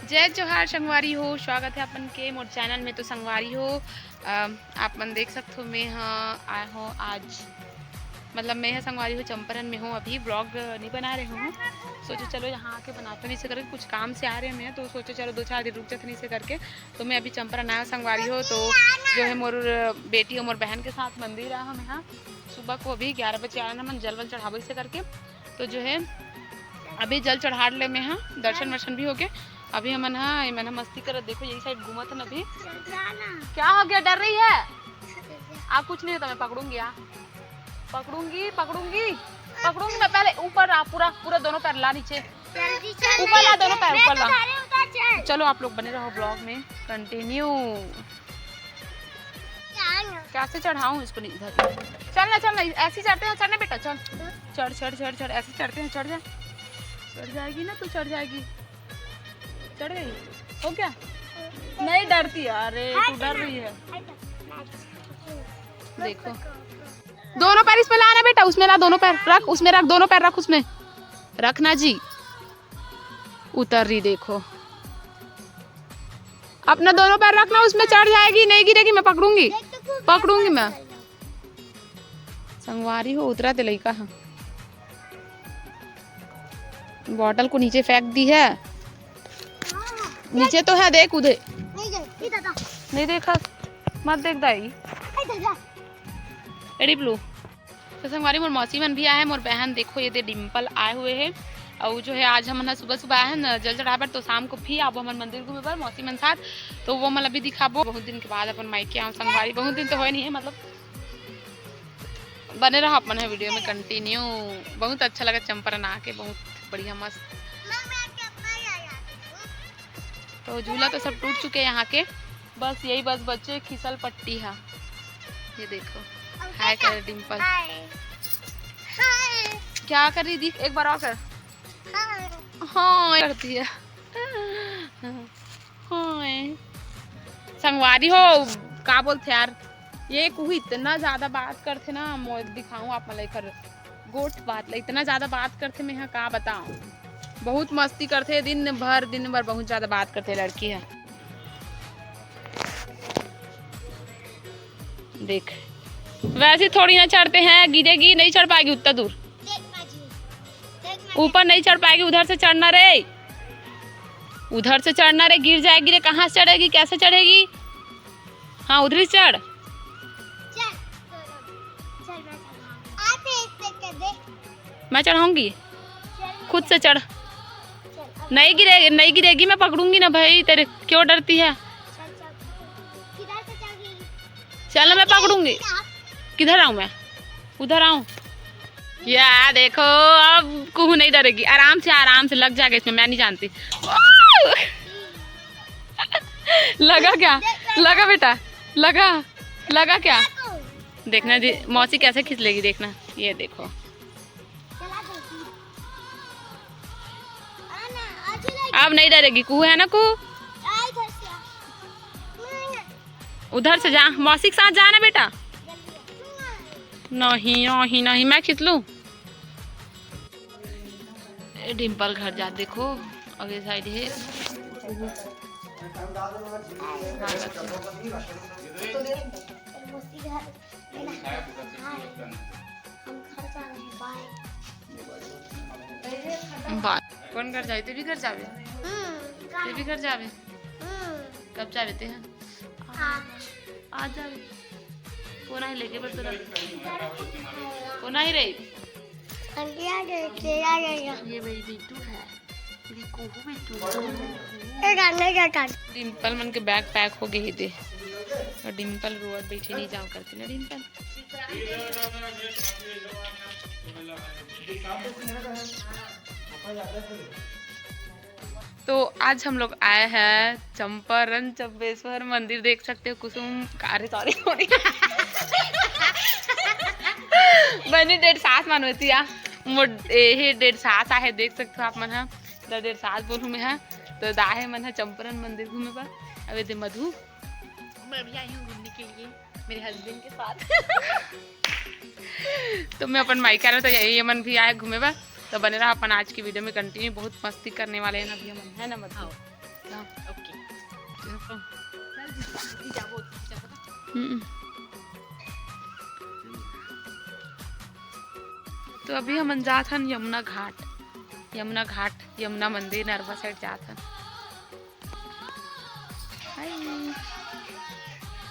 जय जोहार संगवारी हो। स्वागत है अपन के मोर चैनल में। तो संगवारी हो आप मन देख सकते हो मैं आया हूँ आज, मतलब मैं है संगवारी हो चंपारण में हूँ। अभी ब्लॉग नहीं बना रहे हूँ, सोचो चलो यहाँ आके बनाते नहीं से करके, कुछ काम से आ रहे हैं मैं, तो सोचो चलो 2-4 दिन रुक जाते नहीं से करके। तो मैं अभी चंपारण आया संगवारी हो। तो जो है मोर बेटी और मोर बहन के साथ मंदिर आया हूँ यहाँ। सुबह को अभी 11 बजे आया ना मन जल वल चढ़ावे से करके। तो जो है अभी जल चढ़ा ले में हाँ, दर्शन वर्शन भी हो गए। अभी हमन हाँ मैंने मस्ती कर, देखो यही साइड घूमा था ना। अभी क्या हो गया, डर रही है आप? कुछ नहीं होता, मैं पकड़ूंगी पकड़ूंगी पकड़ूंगी पकड़ूंगी मैं। पहले ऊपर आ, पूरा पूरा दोनों पैर ला नीचे, ऊपर ला दोनों पैर ऊपर ला। चलो आप लोग बने रहो ब्लॉग में कंटिन्यू। कैसे चढ़ाऊं इसको? नहीं इधर चलना चलना, ऐसे चढ़ते हैं चढ़ने बेटा, चल चढ़ चढ़ चढ़ चढ़, ऐसे चढ़ते हैं, चढ़ जा, चढ़ जाएगी ना तू, चढ़ जाएगी। चढ़ गई हो क्या? नहीं डरती, अरे तू डर रही है। देखो दोनों पैर इसमें लाना बेटा, उसमें ला दोनों पैर, रख उसमें, रख दोनों पैर, रख उसमें, रखना जी। उतर रही देखो, अपना दोनों पैर रखना उसमें, चढ़ जाएगी, नहीं गिरेगी, मैं पकड़ूंगी पकड़ूंगी मैं। संगवारी हो उतरा ते लइका हाँ, बॉटल को नीचे फेंक दी है। नीचे तो है, देख उधर नहीं देखा, मत देख दाई एडी ब्लू। तो संगवारी मोर मौसी मन भी आए हैं, मोर बहन देखो ये दे डिम्पल आए हुए हैं। और जो है आज हम सुबह सुबह आए हैं ना जल चढ़ा पर, तो शाम को भी आबो हम मंदिर घूमे पर मौसी मन साथ। तो वो मतलब अभी दिखाबो, बहुत दिन के बाद अपन मायके आऊँ संगवारी, बहुत दिन तो हो नहीं है, मतलब बने रहा अपन है वीडियो में कंटिन्यू। बहुत अच्छा लगा चंपारण आके, बहुत बढ़िया मस्त। तो झूला तो सब टूट चुके हैं यहाँ के, बस यही बस बच्चे खिसल पट्टी है। ये देखो हाय कर डिम्पल, क्या कर रही, दिख एक बार और कर, हाँ करती है हाँ। संगवारी हो का बोलते यार, ये कुछ इतना ज्यादा बात करते ना, मैं दिखाऊं आप मतलब कर गोट बात ला, इतना ज्यादा बात करते मैं यहाँ का बताऊं। बहुत मस्ती करते दिन भर बहुत ज्यादा बात करते लड़की है। देख वैसे थोड़ी ना चढ़ते हैं, गिरेगी, नहीं चढ़ पाएगी उतना दूर, ऊपर नहीं चढ़ पाएगी, उधर से चढ़ना रे, उधर से चढ़ना रे, गिर जाएगी रे, कहाँ से चढ़ेगी, कैसे चढ़ेगी? हाँ उधर ही चढ़, मैं चढ़ाऊंगी, खुद से चढ़, नहीं गिरेगी, नहीं गिरेगी, मैं पकड़ूंगी ना भाई, तेरे क्यों डरती है? चल मैं पकड़ूंगी, किधर आऊं मैं, उधर आऊं? या देखो अब कुछ नहीं डरेगी, आराम से लग जाएगा इसमें, मैं नहीं जानती लगा क्या, लगा बेटा, लगा क्या? देखना मौसी कैसे खींच लेगी, देखना ये देखो। अब नहीं डरेगी, कुह है ना, कुह उधर से जा, मौसी के साथ जाना बेटा। नहीं मैं खींच लूं। डिम्पल घर जा, देखो अगले साइड है। कौन घर जाए? भी घर जावे, भी घर जावे, कब जावे ते हैं? आज जावे, कौन आई लेके बस कौन आई रही? ये मेरी बिट्टू है, डिम्पल मन के बैग पैक हो गए थे, और डिम्पल रोड बैठे नहीं जाओ करती ना डिम्पल। तो आज हम लोग आए हैं चंपारण चब्बेश्वर मंदिर, देख सकते हो कुसुम अरे सॉरी बनी 1.5 सास मानवती ये 1.5 सास आहे, देख सकते हो आप मन है 1.5 सास बोलूँ मैं है। तो दाहे मन है चंपारण मंदिर घूमे पर। अब दे मधु, मैं भी आई हूँ घूमने के लिए मेरे हस्बैंड के साथ तो मैं अपन माइका रहा, तो ये मन भी आए घूमे पर। तो बने रहा अपन आज की वीडियो में कंटिन्यू, बहुत मस्ती करने वाले हैं ना अभी हम, है ना मधु? हाँ। ओके हम्म। तो अभी हम जात हन यमुना घाट, यमुना मंदिर नरवा साइड जात हन। हाय।